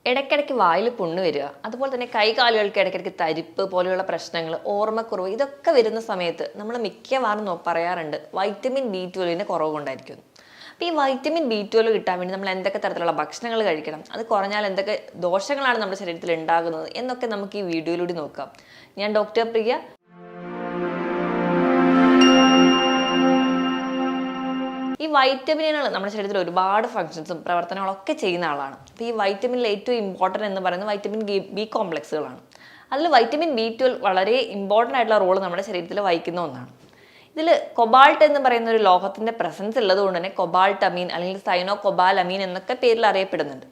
ഇടയ്ക്കിടയ്ക്ക് വായിൽ പുണ്ണ് വരിക, അതുപോലെ തന്നെ കൈകാലുകൾക്ക് ഇടയ്ക്കിടയ്ക്ക് തരിപ്പ് പോലെയുള്ള പ്രശ്നങ്ങൾ, ഓർമ്മക്കുറവ്, ഇതൊക്കെ വരുന്ന സമയത്ത് നമ്മൾ മിക്കവാറും പറയാറുണ്ട് വൈറ്റമിൻ B12 കുറവ് കൊണ്ടായിരിക്കും. അപ്പോൾ ഈ വൈറ്റമിൻ B12 കിട്ടാൻ വേണ്ടി നമ്മൾ എന്തൊക്കെ തരത്തിലുള്ള ഭക്ഷണങ്ങൾ കഴിക്കണം, അത് കുറഞ്ഞാൽ എന്തൊക്കെ ദോഷങ്ങളാണ് നമ്മുടെ ശരീരത്തിൽ ഉണ്ടാകുന്നത് എന്നൊക്കെ നമുക്ക് ഈ വീഡിയോയിലൂടെ നോക്കാം. ഞാൻ ഡോക്ടർ പ്രിയ. ഈ വൈറ്റമിനുകൾ നമ്മുടെ ശരീരത്തിൽ ഒരുപാട് ഫങ്ഷൻസും പ്രവർത്തനങ്ങളൊക്കെ ചെയ്യുന്ന ആളാണ്. അപ്പോൾ ഈ വൈറ്റമിനിൽ ഏറ്റവും ഇമ്പോർട്ടൻ്റ് എന്ന് പറയുന്നത് വൈറ്റമിൻ ബി കോംപ്ലക്സുകളാണ്. അതിൽ വൈറ്റമിൻ B12 വളരെ ഇമ്പോർട്ടൻ്റ് ആയിട്ടുള്ള റോൾ നമ്മുടെ ശരീരത്തിൽ വഹിക്കുന്ന ഒന്നാണ്. ഇതിൽ കൊബാൾട്ട് എന്ന് പറയുന്ന ഒരു ലോഹത്തിൻ്റെ പ്രസൻസ് ഉള്ളത് കൊണ്ട് തന്നെ കൊബാൾട്ടമീൻ അല്ലെങ്കിൽ സൈനോകൊബാലമീൻ എന്നൊക്കെ പേരിൽ അറിയപ്പെടുന്നുണ്ട്.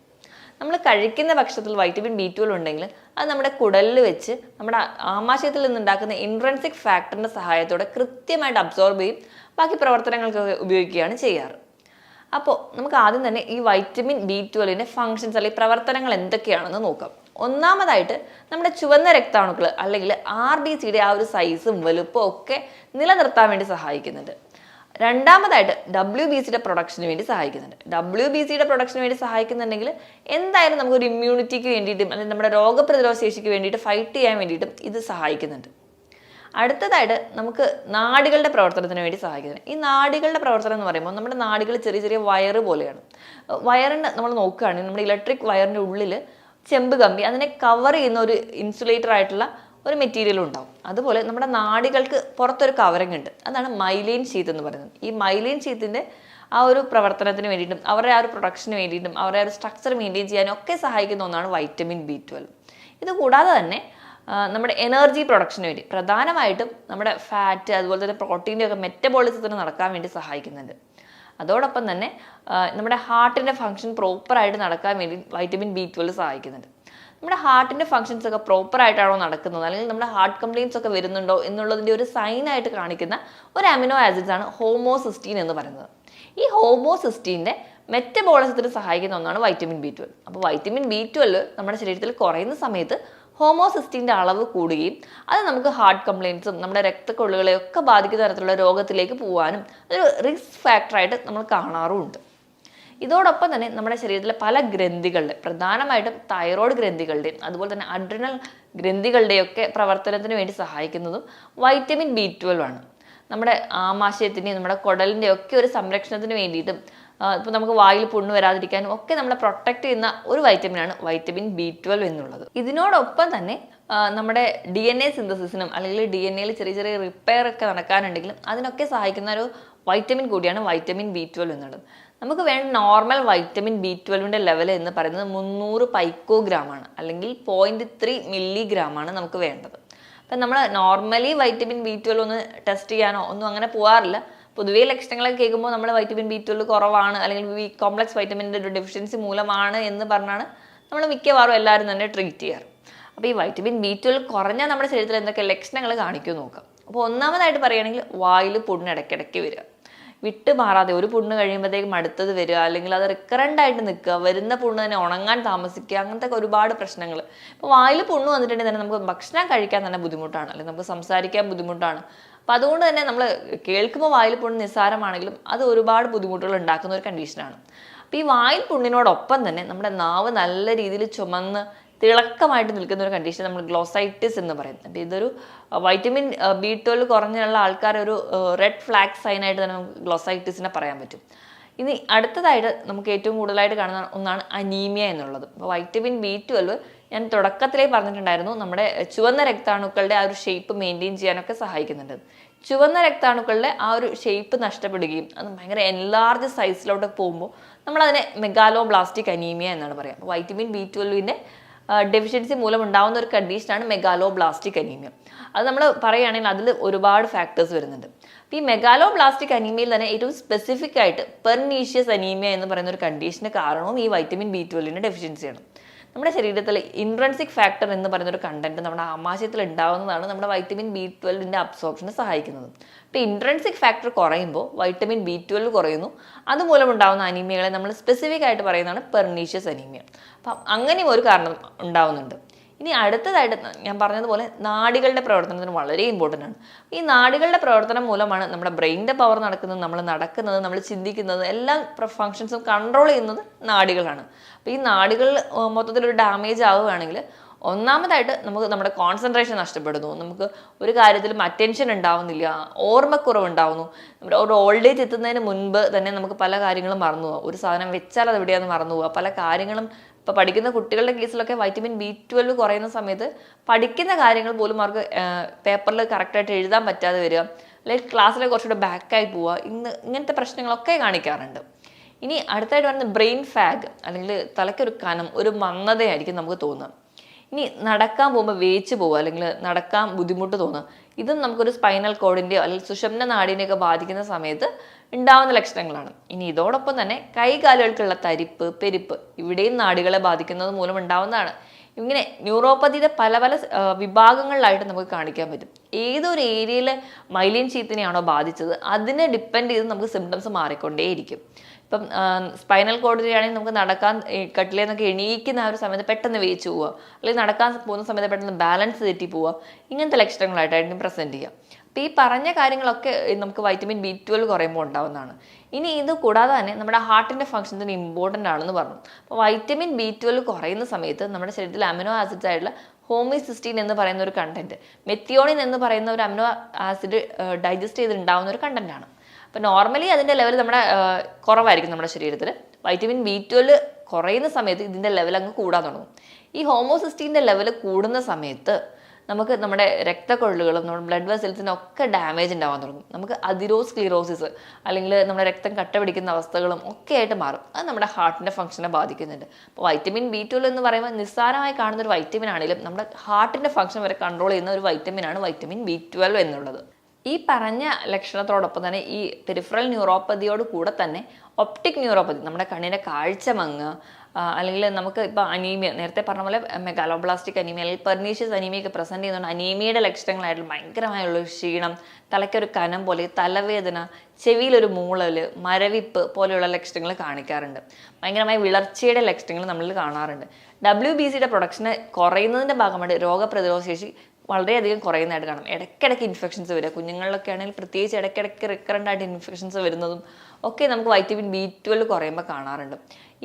നമ്മൾ കഴിക്കുന്ന ഭക്ഷണത്തിൽ വൈറ്റമിൻ B12 ഉണ്ടെങ്കിൽ അത് നമ്മുടെ കുടലിൽ വെച്ച് നമ്മുടെ ആമാശയത്തിൽ നിന്നുണ്ടാക്കുന്ന ഇൻട്രൻസിക് ഫാക്ടറിൻ്റെ സഹായത്തോടെ കൃത്യമായിട്ട് അബ്സോർബ് ചെയ്യും ബാക്കി പ്രവർത്തനങ്ങൾക്കൊക്കെ ഉപയോഗിക്കുകയാണ് ചെയ്യാറ്. അപ്പോൾ നമുക്ക് ആദ്യം തന്നെ ഈ വൈറ്റമിൻ B12 ഫങ്ഷൻസ് അല്ലെങ്കിൽ പ്രവർത്തനങ്ങൾ എന്തൊക്കെയാണെന്ന് നോക്കാം. ഒന്നാമതായിട്ട് നമ്മുടെ ചുവന്ന രക്താണുക്കൾ അല്ലെങ്കിൽ RBCയുടെ ആ ഒരു സൈസും വലുപ്പവും ഒക്കെ നിലനിർത്താൻ വേണ്ടി സഹായിക്കുന്നുണ്ട്. രണ്ടാമതായിട്ട് WBCയുടെ പ്രൊഡക്ഷന് വേണ്ടി സഹായിക്കുന്നുണ്ട്. WBCയുടെ പ്രൊഡക്ഷന് വേണ്ടി സഹായിക്കുന്നുണ്ടെങ്കിൽ എന്തായാലും നമുക്കൊരു ഇമ്മ്യൂണിറ്റിക്ക് വേണ്ടിയിട്ടും അല്ലെങ്കിൽ നമ്മുടെ രോഗപ്രതിരോധ ശേഷിക്ക് വേണ്ടിയിട്ട് ഫൈറ്റ് ചെയ്യാൻ വേണ്ടിയിട്ടും ഇത് സഹായിക്കുന്നുണ്ട്. അടുത്തതായിട്ട് നമുക്ക് നാഡികളുടെ പ്രവർത്തനത്തിന് വേണ്ടി സഹായിക്കുന്നത്. ഈ നാഡികളുടെ പ്രവർത്തനം എന്ന് പറയുമ്പോൾ നമ്മുടെ നാഡികൾ ചെറിയ ചെറിയ വയറ് പോലെയാണ്. വയറിന് നമ്മൾ നോക്കുകയാണെങ്കിൽ നമ്മുടെ ഇലക്ട്രിക് വയറിൻ്റെ ഉള്ളിൽ ചെമ്പ് കമ്പി അതിനെ കവർ ചെയ്യുന്ന ഒരു ഇൻസുലേറ്റർ ആയിട്ടുള്ള ഒരു മെറ്റീരിയൽ ഉണ്ടാവും. അതുപോലെ നമ്മുടെ നാഡികൾക്ക് പുറത്തൊരു കവറിങ് ഉണ്ട്, അതാണ് മൈലൈൻ ഷീത്ത് എന്ന് പറയുന്നത്. ഈ മൈലൈൻ ഷീത്തിൻ്റെ ആ ഒരു പ്രവർത്തനത്തിന് വേണ്ടിയിട്ടും അവരുടെ ആ ഒരു പ്രൊഡക്ഷന് വേണ്ടിയിട്ടും അവരുടെ ആ ഒരു സ്ട്രക്ചർ മെയിൻറ്റെയിൻ ചെയ്യാനും ഒക്കെ സഹായിക്കുന്ന ഒന്നാണ് വൈറ്റമിൻ B12. ഇത് കൂടാതെ തന്നെ നമ്മുടെ എനർജി പ്രൊഡക്ഷന് വേണ്ടി പ്രധാനമായിട്ടും നമ്മുടെ ഫാറ്റ് അതുപോലെ തന്നെ പ്രോട്ടീൻ്റെ ഒക്കെ മെറ്റബോളിസത്തിന് നടക്കാൻ വേണ്ടി സഹായിക്കുന്നുണ്ട്. അതോടൊപ്പം തന്നെ നമ്മുടെ ഹാർട്ടിൻ്റെ ഫങ്ഷൻ പ്രോപ്പറായിട്ട് നടക്കാൻ വേണ്ടി വൈറ്റമിൻ B12 സഹായിക്കുന്നുണ്ട്. നമ്മുടെ ഹാർട്ടിൻ്റെ ഫങ്ഷൻസ് ഒക്കെ പ്രോപ്പറായിട്ടാണോ നടക്കുന്നത് അല്ലെങ്കിൽ നമ്മുടെ ഹാർട്ട് കംപ്ലയിൻസ് ഒക്കെ വരുന്നുണ്ടോ എന്നുള്ളതിൻ്റെ ഒരു സൈനായിട്ട് കാണിക്കുന്ന ഒരു അമിനോ ആസിഡ്സ് ആണ് ഹോമോസിസ്റ്റീൻ എന്ന് പറയുന്നത്. ഈ ഹോമോസിസ്റ്റീൻ്റെ മെറ്റബോളിസത്തിന് സഹായിക്കുന്ന ഒന്നാണ് വൈറ്റമിൻ B12. അപ്പോൾ വൈറ്റമിൻ B12 നമ്മുടെ ശരീരത്തിൽ കുറയുന്ന സമയത്ത് ഹോമോസിസ്റ്റീൻ്റെ അളവ് കൂടുകയും അത് നമുക്ക് ഹാർട്ട് കംപ്ലയിൻസും നമ്മുടെ രക്തക്കൊള്ളുകളെയൊക്കെ ബാധിക്കുന്ന തരത്തിലുള്ള രോഗത്തിലേക്ക് പോകാനും ഒരു റിസ്ക് ഫാക്ടറായിട്ട് നമ്മൾ കാണാറുമുണ്ട്. ഇതോടൊപ്പം തന്നെ നമ്മുടെ ശരീരത്തിലെ പല ഗ്രന്ഥികളുടെ പ്രധാനമായിട്ടും തൈറോയ്ഡ് ഗ്രന്ഥികളുടെയും അതുപോലെ തന്നെ അഡ്രിനൽ ഗ്രന്ഥികളുടെയൊക്കെ പ്രവർത്തനത്തിന് വേണ്ടി സഹായിക്കുന്നതും വൈറ്റമിൻ B12 ആണ്. നമ്മുടെ ആമാശയത്തിൻ്റെയും നമ്മുടെ കുടലിൻ്റെയും ഒക്കെ ഒരു സംരക്ഷണത്തിന് വേണ്ടിയിട്ടും ഇപ്പോൾ നമുക്ക് വായിൽ പുണ്ണ് വരാതിരിക്കാനും ഒക്കെ നമ്മളെ പ്രൊട്ടക്ട് ചെയ്യുന്ന ഒരു വൈറ്റമിനാണ് വൈറ്റമിൻ B12 എന്നുള്ളത്. ഇതിനോടൊപ്പം തന്നെ നമ്മുടെ DNA സിന്തസിസിനും അല്ലെങ്കിൽ DNA ചെറിയ ചെറിയ റിപ്പയർ ഒക്കെ നടക്കാനുണ്ടെങ്കിലും അതിനൊക്കെ സഹായിക്കുന്ന ഒരു വൈറ്റമിൻ കൂടിയാണ് വൈറ്റമിൻ B12 എന്നുള്ളത്. നമുക്ക് വേണ്ട നോർമൽ വൈറ്റമിൻ B12 ലെവൽ എന്ന് പറയുന്നത് 300 പൈക്കോഗ്രാമാണ് അല്ലെങ്കിൽ 0.3 മില്ലിഗ്രാമാണ് നമുക്ക് വേണ്ടത്. അപ്പം നമ്മൾ നോർമലി വൈറ്റമിൻ B12 ഒന്ന് ടെസ്റ്റ് ചെയ്യാനോ ഒന്നും അങ്ങനെ പോകാറില്ല. പൊതുവേ ലക്ഷണങ്ങളൊക്കെ കേൾക്കുമ്പോൾ നമ്മൾ വൈറ്റമിൻ B12 കുറവാണ് അല്ലെങ്കിൽ ബി കോംപ്ലക്സ് വൈറ്റമിൻ്റെ ഒരു ഡെഫിഷ്യൻസി മൂലമാണ് എന്ന് പറഞ്ഞാണ് നമ്മൾ മിക്കവാറും എല്ലാവരും തന്നെ ട്രീറ്റ് ചെയ്യാറ്. അപ്പോൾ ഈ വൈറ്റമിൻ B12 കുറഞ്ഞാൽ നമ്മുടെ ശരീരത്തിൽ എന്തൊക്കെ ലക്ഷണങ്ങൾ കാണിക്കുമെന്ന് നോക്കാം. അപ്പോൾ ഒന്നാമതായിട്ട് പറയുകയാണെങ്കിൽ വായിൽ പുണ്ണ് ഇടയ്ക്കിടയ്ക്ക് വരിക, വിട്ട് മാറാതെ ഒരു പുണ്ണ് കഴിയുമ്പോഴത്തേക്കും അടുത്തത് വരിക, അല്ലെങ്കിൽ അത് റിക്കറൻ്റ് ആയിട്ട് നിൽക്കുക, വരുന്ന പുണ്ണ് തന്നെ ഉണങ്ങാൻ താമസിക്കുക, അങ്ങനത്തെ ഒരുപാട് പ്രശ്നങ്ങൾ. ഇപ്പോൾ വായിൽ പുണ്ണ് വന്നിട്ടുണ്ടെങ്കിൽ തന്നെ നമുക്ക് ഭക്ഷണം കഴിക്കാൻ തന്നെ ബുദ്ധിമുട്ടാണ്, അല്ലെങ്കിൽ നമുക്ക് സംസാരിക്കാൻ ബുദ്ധിമുട്ടാണ്. അപ്പം അതുകൊണ്ട് തന്നെ നമ്മൾ കേൾക്കുമ്പോൾ വായിൽ പുണ്ണ് നിസ്സാരമാണെങ്കിലും അത് ഒരുപാട് ബുദ്ധിമുട്ടുകൾ ഉണ്ടാക്കുന്ന ഒരു കണ്ടീഷനാണ്. അപ്പോൾ ഈ വായിൽ പുണ്ണിനോടൊപ്പം തന്നെ നമ്മുടെ നാവ് നല്ല രീതിയിൽ ചുമന്ന് തിളക്കമായിട്ട് നിൽക്കുന്ന ഒരു കണ്ടീഷൻ നമ്മൾ ഗ്ലോസൈറ്റിസ് എന്ന് പറയും. അപ്പോൾ ഇതൊരു വൈറ്റമിൻ B12 കുറഞ്ഞുള്ള ആൾക്കാർ ഒരു റെഡ് ഫ്ലാഗ് സൈനായിട്ട് തന്നെ നമുക്ക് ഗ്ലോസൈറ്റിസിനെ പറയാൻ പറ്റും. ഇനി അടുത്തതായിട്ട് നമുക്ക് ഏറ്റവും കൂടുതലായിട്ട് കാണുന്ന ഒന്നാണ് അനീമിയ എന്നുള്ളത്. അപ്പോൾ വൈറ്റമിൻ B12 ഞാൻ തുടക്കത്തിലേ പറഞ്ഞിട്ടുണ്ടായിരുന്നു നമ്മുടെ ചുവന്ന രക്താണുക്കളുടെ ആ ഒരു ഷേപ്പ് മെയിൻറ്റെയിൻ ചെയ്യാനൊക്കെ സഹായിക്കുന്നുണ്ട്. ചുവന്ന രക്താണുക്കളുടെ ആ ഒരു ഷേപ്പ് നഷ്ടപ്പെടുകയും അത് ഭയങ്കര എൻലാർജ് സൈസിലോട്ട് പോകുമ്പോൾ നമ്മളതിനെ മെഗാലോബ്ലാസ്റ്റിക് അനീമിയ എന്നാണ് പറയുക. അപ്പോൾ വൈറ്റമിൻ B12 ഡെഫിഷ്യൻസി മൂലം ഉണ്ടാകുന്ന ഒരു കണ്ടീഷനാണ് മെഗാലോബ്ലാസ്റ്റിക് അനീമിയ. അത് നമ്മൾ പറയുകയാണെങ്കിൽ അതിൽ ഒരുപാട് ഫാക്ടേഴ്സ് വരുന്നുണ്ട്. അപ്പോൾ ഈ മെഗാലോബ്ലാസ്റ്റിക് അനീമിയയിൽ തന്നെ ഏറ്റവും സ്പെസിഫിക് ആയിട്ട് പെർനീഷ്യസ് അനീമിയ എന്ന് പറയുന്ന ഒരു കണ്ടീഷന് കാരണവും ഈ വൈറ്റമിൻ B12 ഡെഫിഷ്യൻസിയാണ്. നമ്മുടെ ശരീരത്തിൽ ഇൻട്രൻസിക് ഫാക്ടർ എന്ന് പറയുന്ന ഒരു കണ്ടന്റ് നമ്മുടെ ആമാശയത്തിൽ ഉണ്ടാകുന്നതാണ് നമ്മുടെ വൈറ്റമിൻ B12 അബ്സോർപ്ഷന് സഹായിക്കുന്നത്. അപ്പോൾ ഇൻട്രൻസിക് ഫാക്ടർ കുറയുമ്പോൾ വൈറ്റമിൻ B12 കുറയുന്നു. അതുമൂലം ഉണ്ടാകുന്ന അനീമിയകളെ നമ്മൾ സ്പെസിഫിക് ആയിട്ട് പറയുന്നതാണ് പെർനീഷ്യസ് അനീമിയ. അപ്പം അങ്ങനെയും ഒരു കാരണം ഉണ്ടാവുന്നുണ്ട്. ഇനി അടുത്തതായിട്ട് ഞാൻ പറഞ്ഞതുപോലെ നാഡികളുടെ പ്രവർത്തനത്തിന് വളരെ ഇമ്പോർട്ടൻ്റ് ആണ്. ഈ നാഡികളുടെ പ്രവർത്തനം മൂലമാണ് നമ്മുടെ ബ്രെയിനിൻ്റെ പവർ നടക്കുന്നത്, നമ്മൾ നടക്കുന്നത്, നമ്മൾ ചിന്തിക്കുന്നത്, എല്ലാ ഫങ്ഷൻസും കൺട്രോൾ ചെയ്യുന്നത് നാഡികളാണ്. അപ്പോൾ ഈ നാഡികൾ മൊത്തത്തിലൊരു ഡാമേജ് ആവുകയാണെങ്കിൽ ഒന്നാമതായിട്ട് നമുക്ക് നമ്മുടെ കോൺസെൻട്രേഷൻ നഷ്ടപ്പെടുന്നു, നമുക്ക് ഒരു കാര്യത്തിലും അറ്റൻഷൻ ഉണ്ടാവുന്നില്ല, ഓർമ്മക്കുറവ് ഉണ്ടാവുന്നു. നമ്മുടെ ഒരു ഓൾഡ് ഏജ് എത്തുന്നതിന് മുൻപ് തന്നെ നമുക്ക് പല കാര്യങ്ങളും മറന്നു പോകാം. ഒരു സാധനം വെച്ചാൽ അത് എവിടെയാണെന്ന് മറന്നു പോവുക. പല കാര്യങ്ങളും ഇപ്പോൾ പഠിക്കുന്ന കുട്ടികളുടെ കേസിലൊക്കെ വൈറ്റമിൻ B12 കുറയുന്ന സമയത്ത് പഠിക്കുന്ന കാര്യങ്ങൾ പോലും അവർക്ക് പേപ്പറിൽ കറക്റ്റായിട്ട് എഴുതാൻ പറ്റാതെ വരിക, അല്ലെങ്കിൽ ക്ലാസ്സിൽ കുറച്ചുകൂടെ ബാക്കായി പോവുക, ഇങ്ങനത്തെ പ്രശ്നങ്ങളൊക്കെ കാണിക്കാറുണ്ട്. ഇനി അടുത്തായിട്ട് വരുന്ന ബ്രെയിൻ ഫാഗ്, അല്ലെങ്കിൽ തലയ്ക്കൊരു കനം, ഒരു മന്ദതയായിരിക്കും നമുക്ക് തോന്നുക. ഇനി നടക്കാൻ പോകുമ്പോൾ വേച്ച് പോവുക, അല്ലെങ്കിൽ നടക്കാൻ ബുദ്ധിമുട്ട് തോന്നുക, ഇതും നമുക്കൊരു സ്പൈനൽ കോഡിൻ്റെയോ അല്ലെങ്കിൽ സുഷുമ്ന നാഡിനെയൊക്കെ ബാധിക്കുന്ന സമയത്ത് ഉണ്ടാവുന്ന ലക്ഷണങ്ങളാണ്. ഇനി ഇതോടൊപ്പം തന്നെ കൈകാലുകൾക്കുള്ള തരിപ്പ്, പെരുപ്പ്, ഇവിടെയും നാഡികളെ ബാധിക്കുന്നത് മൂലം ഉണ്ടാവുന്നതാണ്. ഇങ്ങനെ ന്യൂറോപ്പതിയുടെ പല പല വിഭാഗങ്ങളിലായിട്ട് നമുക്ക് കാണിക്കാൻ പറ്റും. ഏതൊരു ഏരിയയിൽ മൈലിൻ ഷീത്തിനെയാണോ ബാധിച്ചത് അതിനെ ഡിപ്പെൻഡ് ചെയ്ത് നമുക്ക് സിംറ്റംസ് മാറിക്കൊണ്ടേയിരിക്കും. ഇപ്പം സ്പൈനൽ കോഡിലാണെങ്കിൽ നമുക്ക് നടക്കാൻ കട്ടിലേന്നൊക്കെ എണീക്കുന്ന ആ ഒരു സമയത്ത് പെട്ടെന്ന് വേച്ച് പോവുക, അല്ലെങ്കിൽ നടക്കാൻ പോകുന്ന സമയത്ത് പെട്ടെന്ന് ബാലൻസ് തെറ്റി പോവുക, ഇങ്ങനത്തെ ലക്ഷണങ്ങളായിട്ടായിരിക്കും പ്രസൻറ്റ് ചെയ്യുക. അപ്പോൾ ഈ പറഞ്ഞ കാര്യങ്ങളൊക്കെ നമുക്ക് വൈറ്റമിൻ B12 കുറയുമ്പോൾ ഉണ്ടാവുന്നതാണ്. ഇനി ഇത് കൂടാതെ തന്നെ നമ്മുടെ ഹാർട്ടിൻ്റെ ഫംഗ്ഷൻസിന് ഇമ്പോർട്ടൻ്റ് ആണെന്ന് പറഞ്ഞു. അപ്പോൾ വൈറ്റമിൻ B12 കുറയുന്ന സമയത്ത് നമ്മുടെ ശരീരത്തിൽ അമിനോ ആസിഡ്സ് ആയിട്ടുള്ള ഹോമിസിസ്റ്റീൻ എന്ന് പറയുന്ന ഒരു കണ്ടന്റ്, മെത്തിയോണിൻ എന്ന് പറയുന്ന ഒരു അമിനോ ആസിഡ് ഡൈജസ്റ്റ് ചെയ്തുണ്ടാവുന്ന ഒരു കണ്ടന്റാണ്. അപ്പോൾ നോർമലി അതിൻ്റെ ലെവൽ നമ്മുടെ കുറവായിരിക്കും നമ്മുടെ ശരീരത്തിൽ. വൈറ്റമിൻ B12 കുറയുന്ന സമയത്ത് ഇതിൻ്റെ ലെവൽ അങ്ങ് കൂടാൻ തുടങ്ങും. ഈ ഹോമോസിസ്റ്റീൻ്റെ ലെവൽ കൂടുന്ന സമയത്ത് നമുക്ക് നമ്മുടെ രക്തക്കൊഴലുകളും നമ്മുടെ ബ്ലഡ് വെസൽസിനൊക്കെ ഡാമേജ് ഉണ്ടാവാൻ തുടങ്ങും. നമുക്ക് അതിരോസ്ക്ലിറോസിസ്, അല്ലെങ്കിൽ നമ്മുടെ രക്തം കട്ട പിടിക്കുന്ന അവസ്ഥകളും ഒക്കെ ആയിട്ട് മാറും. അത് നമ്മുടെ ഹാർട്ടിൻ്റെ ഫംഗ്ഷനെ ബാധിക്കുന്നുണ്ട്. അപ്പോൾ വൈറ്റമിൻ B12 എന്ന് പറയുമ്പോൾ നിസ്സാരമായി കാണുന്ന ഒരു വൈറ്റമിൻ ആണെങ്കിലും നമ്മുടെ ഹാർട്ടിൻ്റെ ഫംഗ്ഷൻ വരെ കൺട്രോൾ ചെയ്യുന്ന ഒരു വൈറ്റമിനാണ് വൈറ്റമിൻ B12 എന്നുള്ളത്. ഈ പറഞ്ഞ ലക്ഷണത്തോടൊപ്പം തന്നെ ഈ പെരിഫറൽ ന്യൂറോപ്പതിയോട് കൂടെ തന്നെ ഒപ്റ്റിക് ന്യൂറോപ്പതി, നമ്മുടെ കണ്ണിൻ്റെ കാഴ്ച മങ്ങുക, അല്ലെങ്കിൽ നമുക്ക് ഇപ്പോൾ അനീമിയ, നേരത്തെ പറഞ്ഞ പോലെ മെഗാലോബ്ലാസ്റ്റിക് അനീമിയ അല്ലെങ്കിൽ പെർനീഷ്യസ് അനീമിയൊക്കെ പ്രസൻറ്റ് ചെയ്യുന്നതുകൊണ്ട് അനീമിയയുടെ ലക്ഷണങ്ങളായിട്ടുള്ള ഭയങ്കരമായുള്ള ക്ഷീണം, തലയ്ക്കൊരു കനം പോലെ, തലവേദന, ചെവിയിലൊരു മൂളൽ, മരവിപ്പ് പോലെയുള്ള ലക്ഷണങ്ങൾ കാണിക്കാറുണ്ട്. ഭയങ്കരമായ വിളർച്ചയുടെ ലക്ഷണങ്ങൾ നമ്മൾ കാണാറുണ്ട്. WBCയുടെ പ്രൊഡക്ഷന് കുറയുന്നതിൻ്റെ ഭാഗമായിട്ട് രോഗപ്രതിരോധ ശേഷി വളരെയധികം കുറയുന്നതായിട്ട് കാണാം. ഇടയ്ക്കിടയ്ക്ക് ഇൻഫെക്ഷൻസ് വരിക, കുഞ്ഞുങ്ങളിലൊക്കെ ആണെങ്കിൽ പ്രത്യേകിച്ച് ഇടയ്ക്കിടയ്ക്ക് റിക്കറൻ്റ് ആയിട്ട് ഇൻഫെക്ഷൻസ് വരുന്നതും ഒക്കെ നമുക്ക് വൈറ്റമിൻ B12 കുറയുമ്പോൾ കാണാറുണ്ട്.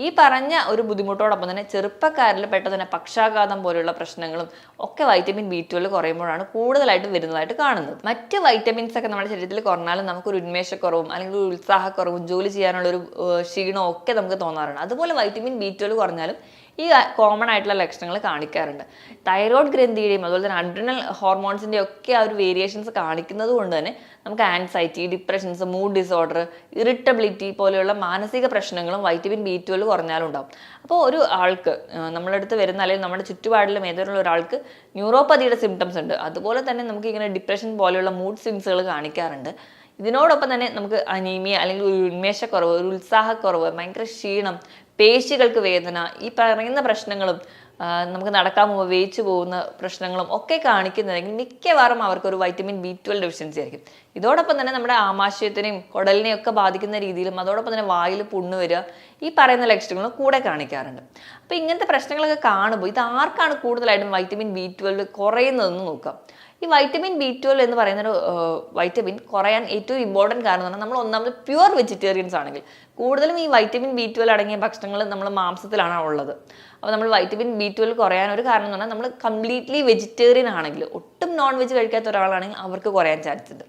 ഈ പറഞ്ഞ ഒരു ബുദ്ധിമുട്ടോടൊപ്പം തന്നെ ചെറുപ്പക്കാരിൽ പെട്ടെന്ന് തന്നെ പക്ഷാഘാതം പോലെയുള്ള പ്രശ്നങ്ങളും ഒക്കെ വൈറ്റമിൻ B12 കുറയുമ്പോഴാണ് കൂടുതലായിട്ട് വരുന്നതായിട്ട് കാണുന്നത്. മറ്റ് വൈറ്റമിൻസ് ഒക്കെ നമ്മുടെ ശരീരത്തിൽ കുറഞ്ഞാലും നമുക്കൊരു ഉന്മേഷക്കുറവും അല്ലെങ്കിൽ ഒരു ഉത്സാഹക്കുറവും ജോലി ചെയ്യാനുള്ളൊരു ക്ഷീണവും ഒക്കെ നമുക്ക് തോന്നാറുണ്ട്. അതുപോലെ വൈറ്റമിൻ B12 കുറഞ്ഞാലും ഈ കോമൺ ആയിട്ടുള്ള ലക്ഷണങ്ങൾ കാണിക്കാറുണ്ട്. തൈറോയ്ഡ് ഗ്രന്ഥിയുടെയും അതുപോലെ തന്നെ അഡ്രിനൽ ഹോർമോൺസിൻ്റെയും ഒക്കെ ആ ഒരു വേരിയേഷൻസ് കാണിക്കുന്നത് കൊണ്ട് തന്നെ നമുക്ക് anxiety, depressions, mood disorder, irritability പോലെയുള്ള മാനസിക പ്രശ്നങ്ങളും വൈറ്റമിൻ B12 കുറഞ്ഞാലും ഉണ്ടാവും. അപ്പോൾ ഒരു ആൾക്ക് നമ്മുടെ അടുത്ത് വരുന്ന അല്ലെങ്കിൽ നമ്മുടെ ചുറ്റുപാടിലും ഏതെങ്കിലും ഒരാൾക്ക് ന്യൂറോപ്പതിയുടെ സിംറ്റംസ് ഉണ്ട്, അതുപോലെ തന്നെ നമുക്ക് ഇങ്ങനെ ഡിപ്രഷൻ പോലെയുള്ള മൂഡ് സ്വിങ്സുകൾ കാണിക്കാറുണ്ട്. ഇതിനോടൊപ്പം തന്നെ നമുക്ക് അനീമിയ അല്ലെങ്കിൽ ഒരു ഉന്മേഷക്കുറവ്, ഒരു ഉത്സാഹക്കുറവ്, ഭയങ്കര ക്ഷീണം, പേശികൾക്ക് വേദന, ഈ പറയുന്ന പ്രശ്നങ്ങളും നമുക്ക് നടക്കാൻ പോകുമ്പോൾ വേച്ചു പോകുന്ന പ്രശ്നങ്ങളും ഒക്കെ കാണിക്കുന്നതെങ്കിൽ മിക്കവാറും അവർക്കൊരു വൈറ്റമിൻ B12 ഡെഫിഷ്യൻസി ആയിരിക്കും. ഇതോടൊപ്പം തന്നെ നമ്മുടെ ആമാശയത്തിനെയും കുടലിനെയും ഒക്കെ ബാധിക്കുന്ന രീതിയിലും അതോടൊപ്പം തന്നെ വായിൽ പുണ്ണ് വരിക, ഈ പറയുന്ന ലക്ഷണങ്ങളും കൂടെ കാണിക്കാറുണ്ട്. അപ്പോൾ ഇങ്ങനത്തെ പ്രശ്നങ്ങളൊക്കെ കാണുമ്പോൾ ഇത് ആർക്കാണ് കൂടുതലായിട്ടും വൈറ്റമിൻ B12 കുറയുന്നതെന്ന് നോക്കാം. ഈ വൈറ്റമിൻ B12 എന്ന് പറയുന്നൊരു വൈറ്റമിൻ കുറയാൻ ഏറ്റവും ഇമ്പോർട്ടൻറ്റ് കാരണം എന്ന് പറഞ്ഞാൽ നമ്മൾ ഒന്നാമത് പ്യുവർ വെജിറ്റേറിയൻസ് ആണെങ്കിൽ കൂടുതലും ഈ വൈറ്റമിൻ B12 അടങ്ങിയ ഭക്ഷണങ്ങൾ നമ്മൾ മാംസത്തിലാണ് ഉള്ളത്. അപ്പോൾ നമ്മൾ വൈറ്റമിൻ B12 കുറയാൻ ഒരു കാരണം എന്ന് പറഞ്ഞാൽ നമ്മൾ കംപ്ലീറ്റ്ലി വെജിറ്റേറിയൻ ആണെങ്കിൽ, ഒട്ടും നോൺ വെജ് കഴിക്കാത്ത ഒരാളാണെങ്കിൽ അവർക്ക് കുറയാൻ ചാൻസ് ഉണ്ട്.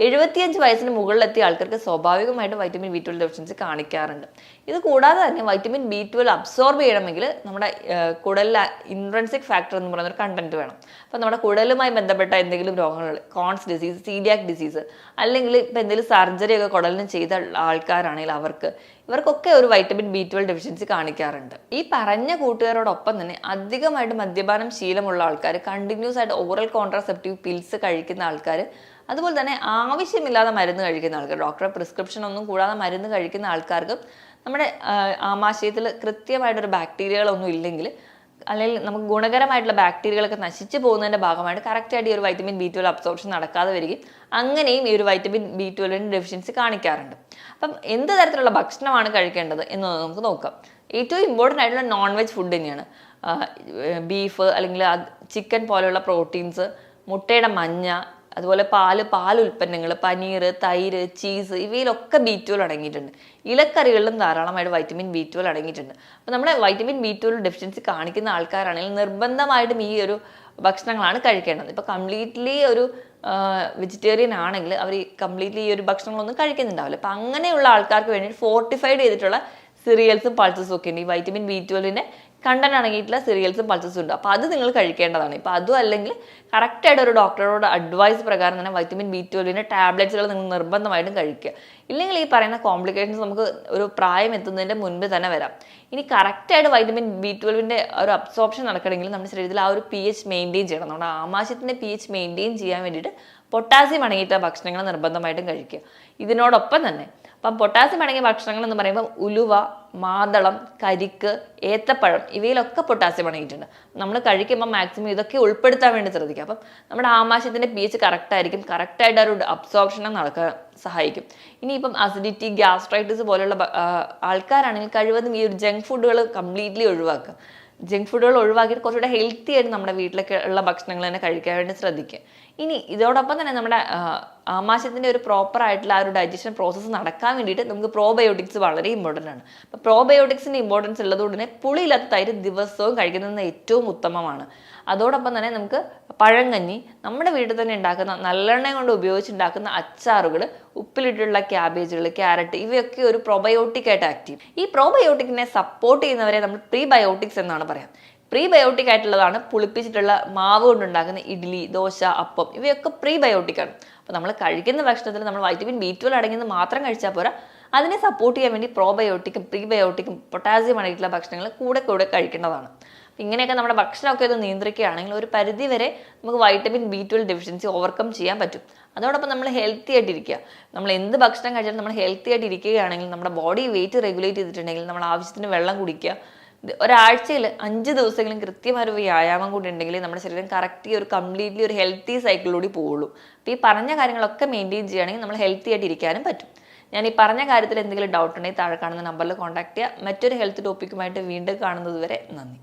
75 വയസ്സിന് മുകളിലെത്തിയ ആൾക്കാർക്ക് സ്വാഭാവികമായിട്ട് വൈറ്റമിൻ B12 ഡെഫിഷ്യൻസി കാണിക്കാറുണ്ട്. ഇത് കൂടാതെ തന്നെ വൈറ്റമിൻ B12 അബ്സോർബ് ചെയ്യണമെങ്കിൽ നമ്മുടെ കുടലിൽ ഇൻട്രൻസിക് ഫാക്ടർ എന്ന് പറയുന്ന ഒരു കണ്ടന്റ് വേണം. അപ്പോൾ നമ്മുടെ കുടലുമായി ബന്ധപ്പെട്ട എന്തെങ്കിലും രോഗങ്ങൾ, കോൺസ് ഡിസീസ്, സീലിയാക് ഡിസീസ്, അല്ലെങ്കിൽ ഇപ്പോൾ എന്തെങ്കിലും സർജറി ഒക്കെ കുടലിന് ചെയ്ത ആൾക്കാരാണെങ്കിൽ ഇവർക്കൊക്കെ ഒരു വൈറ്റമിൻ B12 ഡെഫിഷ്യൻസി കാണിക്കാറുണ്ട്. ഈ പറഞ്ഞ കൂട്ടുകാരോടൊപ്പം തന്നെ അധികമായിട്ട് മദ്യപാനം ശീലമുള്ള ആൾക്കാർ, കണ്ടിന്യൂസ് ആയിട്ട് ഓറൽ കോൺട്രാസെപ്റ്റീവ് പിൽസ് കഴിക്കുന്ന ആൾക്കാർ, അതുപോലെ തന്നെ ആവശ്യമില്ലാതെ മരുന്ന് കഴിക്കുന്ന ആൾക്കാർ, ഡോക്ടറെ പ്രിസ്ക്രിപ്ഷൻ ഒന്നും കൂടാതെ മരുന്ന് കഴിക്കുന്ന ആൾക്കാർക്ക് നമ്മുടെ ആമാശയത്തിൽ കൃത്യമായിട്ടൊരു ബാക്ടീരിയകളൊന്നും ഇല്ലെങ്കിൽ, അല്ലെങ്കിൽ നമുക്ക് ഗുണകരമായിട്ടുള്ള ബാക്ടീരിയകളൊക്കെ നശിച്ചു പോകുന്നതിൻ്റെ ഭാഗമായിട്ട് കറക്റ്റായിട്ട് ഈ ഒരു വൈറ്റമിൻ B12 അബ്സോർപ്ഷൻ നടക്കാതെ വരികയും അങ്ങനെയും ഈ ഒരു വൈറ്റമിൻ B12 ഡെഫിഷ്യൻസി കാണിക്കാറുണ്ട്. അപ്പം എന്ത് തരത്തിലുള്ള ഭക്ഷണമാണ് കഴിക്കേണ്ടത് എന്ന് നമുക്ക് നോക്കാം. ഏറ്റവും ഇമ്പോർട്ടൻ്റ് ആയിട്ടുള്ള നോൺ വെജ് ഫുഡ് തന്നെയാണ്. ബീഫ് അല്ലെങ്കിൽ ചിക്കൻ പോലെയുള്ള പ്രോട്ടീൻസ്, മുട്ടയുടെ മഞ്ഞ, അതുപോലെ പാലുൽപ്പന്നങ്ങൾ, പനീർ, തൈര്, ചീസ്, ഇവയിലൊക്കെ B12 അടങ്ങിയിട്ടുണ്ട്. ഇലക്കറികളിലും ധാരാളമായിട്ട് വൈറ്റമിൻ B12 അടങ്ങിയിട്ടുണ്ട്. അപ്പോൾ നമ്മുടെ വൈറ്റമിൻ B12 ഡെഫിഷ്യൻസി കാണിക്കുന്ന ആൾക്കാരാണെങ്കിൽ നിർബന്ധമായിട്ടും ഈ ഒരു ഭക്ഷണങ്ങളാണ് കഴിക്കേണ്ടത്. ഇപ്പോൾ കംപ്ലീറ്റ്ലി ഒരു വെജിറ്റേറിയൻ ആണെങ്കിൽ അവർ കംപ്ലീറ്റ്ലി ഈ ഒരു ഭക്ഷണങ്ങളൊന്നും കഴിക്കുന്നുണ്ടാവില്ല. അപ്പം അങ്ങനെയുള്ള ആൾക്കാർക്ക് വേണ്ടി ഫോർട്ടിഫൈഡ് ചെയ്തിട്ടുള്ള സിറിയൽസും പൾസസും ഒക്കെ ഉണ്ട്. ഈ വൈറ്റമിൻ B12ന്റെ കണ്ടന്റ് അടങ്ങിയിട്ടുള്ള സിറിയൽസും പൾസസും ഉണ്ട്. അപ്പോൾ അത് നിങ്ങൾ കഴിക്കേണ്ടതാണ്. ഇപ്പോൾ അതും അല്ലെങ്കിൽ കറക്റ്റായിട്ട് ഒരു ഡോക്ടറോട് അഡ്വൈസ് പ്രകാരം തന്നെ വൈറ്റമിൻ B12ന്റെ ടാബ്ലറ്റ്സുകൾ നിങ്ങൾ നിർബന്ധമായിട്ടും കഴിക്കുക. ഇല്ലെങ്കിൽ ഈ പറയുന്ന കോംപ്ലിക്കേഷൻസ് നമുക്ക് ഒരു പ്രായം എത്തുന്നതിൻ്റെ മുൻപ് തന്നെ വരാം. ഇനി കറക്റ്റായിട്ട് വൈറ്റമിൻ B12ന്റെ ഒരു അബ്സോർപ്ഷൻ നടക്കണമെങ്കിൽ നമ്മുടെ ശരീരത്തിൽ ആ ഒരു pH മെയിൻറ്റെയിൻ ചെയ്യണം. നമ്മുടെ ആമാശയത്തിൻ്റെ pH മെയിൻറ്റെയിൻ ചെയ്യാൻ വേണ്ടിയിട്ട് പൊട്ടാസ്യം അടങ്ങിയിട്ടുള്ള ഭക്ഷണങ്ങൾ നിർബന്ധമായിട്ടും കഴിക്കുക. ഇതിനോടൊപ്പം തന്നെ അപ്പം പൊട്ടാസ്യം അടങ്ങിയ ഭക്ഷണങ്ങൾ എന്ന് പറയുമ്പോൾ ഉലുവ, മാതളം, കരിക്ക്, ഏത്തപ്പഴം, ഇവയിലൊക്കെ പൊട്ടാസ്യം അടങ്ങിയിട്ടുണ്ട്. നമ്മൾ കഴിക്കുമ്പോൾ മാക്സിമം ഇതൊക്കെ ഉൾപ്പെടുത്താൻ വേണ്ടി ശ്രദ്ധിക്കുക. അപ്പം നമ്മുടെ ആമാശയത്തിൻ്റെ pH കറക്റ്റായിരിക്കും, കറക്റ്റായിട്ട് ഒരു അബ്സോർപ്ഷനും നടക്കാൻ സഹായിക്കും. ഇനിയിപ്പം അസിഡിറ്റി, ഗ്യാസ്ട്രൈറ്റിസ് പോലുള്ള ആൾക്കാരാണെങ്കിൽ കഴിവതും ഈ ഒരു ജങ്ക് ഫുഡുകൾ കംപ്ലീറ്റ്ലി ഒഴിവാക്കുക. ജങ്ക് ഫുഡുകൾ ഒഴിവാക്കിയിട്ട് കുറച്ചുകൂടെ ഹെൽത്തി ആയിട്ട് നമ്മുടെ വീട്ടിലൊക്കെ ഉള്ള ഭക്ഷണങ്ങൾ തന്നെ കഴിക്കാൻ വേണ്ടി ശ്രദ്ധിക്കുക. ഇനി ഇതോടൊപ്പം തന്നെ നമ്മുടെ ആമാശയത്തിൻ്റെ ഒരു പ്രോപ്പർ ആയിട്ടുള്ള ആ ഒരു ഡൈജഷൻ പ്രോസസ്സ് നടക്കാൻ വേണ്ടിയിട്ട് നമുക്ക് പ്രോബയോട്ടിക്സ് വളരെ ഇമ്പോർട്ടൻ്റ് ആണ്. അപ്പോൾ പ്രോബയോട്ടിക്സിൻ്റെ ഇമ്പോർട്ടൻസ് ഉള്ളതുകൊണ്ട് തന്നെ പുളിയില്ലാത്ത തൈര് ദിവസവും കഴിക്കുന്നത് ഏറ്റവും ഉത്തമമാണ്. അതോടൊപ്പം തന്നെ നമുക്ക് പഴങ്കഞ്ഞി, നമ്മുടെ വീട്ടിൽ തന്നെ ഉണ്ടാക്കുന്ന നല്ലെണ്ണ കൊണ്ട് ഉപയോഗിച്ചുണ്ടാക്കുന്ന അച്ചാറുകൾ, ഉപ്പിലിട്ടുള്ള ക്യാബേജുകൾ, ക്യാരറ്റ്, ഇവയൊക്കെ ഒരു പ്രോബയോട്ടിക് ആയിട്ട് ആക്ട് ചെയ്യും. ഈ പ്രോബയോട്ടിക്കിനെ സപ്പോർട്ട് ചെയ്യുന്നവരെ നമ്മൾ പ്രീബയോട്ടിക്സ് എന്നാണ് പറയാം. പ്രീബയോട്ടിക് ആയിട്ടുള്ളതാണ് പുളിപ്പിച്ചിട്ടുള്ള മാവ് കൊണ്ടുണ്ടാക്കുന്ന ഇഡ്ഡലി, ദോശ, അപ്പം, ഇവയൊക്കെ പ്രീബയോട്ടിക്കാണ്. അപ്പോൾ നമ്മൾ കഴിക്കുന്ന ഭക്ഷണത്തിൽ നമ്മൾ വൈറ്റമിൻ B12 അടങ്ങിയത് മാത്രം കഴിച്ചാൽ പോരാ, അതിനെ സപ്പോർട്ട് ചെയ്യാൻ വേണ്ടി പ്രോബയോട്ടിക്കും പ്രീബയോട്ടിക്കും പൊട്ടാസ്യം അടങ്ങിയിട്ടുള്ള ഭക്ഷണങ്ങൾ കൂടെ കഴിക്കേണ്ടതാണ്. ഇങ്ങനെയൊക്കെ നമ്മുടെ ഭക്ഷണമൊക്കെ ഇത് നിയന്ത്രിക്കുകയാണെങ്കിൽ ഒരു പരിധി വരെ നമുക്ക് വൈറ്റമിൻ B12 ഡെഫിഷ്യൻസി ഓവർകം ചെയ്യാൻ പറ്റും. അതോടൊപ്പം നമ്മൾ ഹെൽത്തി ആയിട്ടിരിക്കുക. നമ്മൾ എന്ത് ഭക്ഷണം കഴിച്ചാലും നമ്മൾ ഹെൽത്തി ആയിട്ട് ഇരിക്കുകയാണെങ്കിൽ, നമ്മുടെ ബോഡി വെയിറ്റ് റെഗുലേറ്റ് ചെയ്തിട്ടുണ്ടെങ്കിൽ, നമ്മൾ ആവശ്യത്തിന് വെള്ളം കുടിക്കുക, ഒരാഴ്ചയിൽ 5 ദിവസമെങ്കിലും കൃത്യമായ ഒരു വ്യായാമം കൂടി ഉണ്ടെങ്കിൽ നമ്മുടെ ശരീരം കറക്റ്റ് ഒരു കംപ്ലീറ്റ്ലി ഒരു ഹെൽത്തി സൈക്കിളിലൂടെ പോവുള്ളൂ. അപ്പോൾ ഈ പറഞ്ഞ കാര്യങ്ങളൊക്കെ മെയിൻറ്റെയിൻ ചെയ്യുകയാണെങ്കിൽ നമ്മൾ ഹെൽത്തി ആയിട്ട് ഇരിക്കാനും പറ്റും. ഞാൻ ഈ പറഞ്ഞ കാര്യത്തിൽ എന്തെങ്കിലും ഡൗട്ട് ഉണ്ടെങ്കിൽ താഴെ കാണുന്ന നമ്പറിൽ കോൺടാക്ട് ചെയ്യുക. മറ്റൊരു ഹെൽത്ത് ടോപ്പിക്കുമായിട്ട് വീണ്ടും കാണുന്നത് വരെ നന്ദി.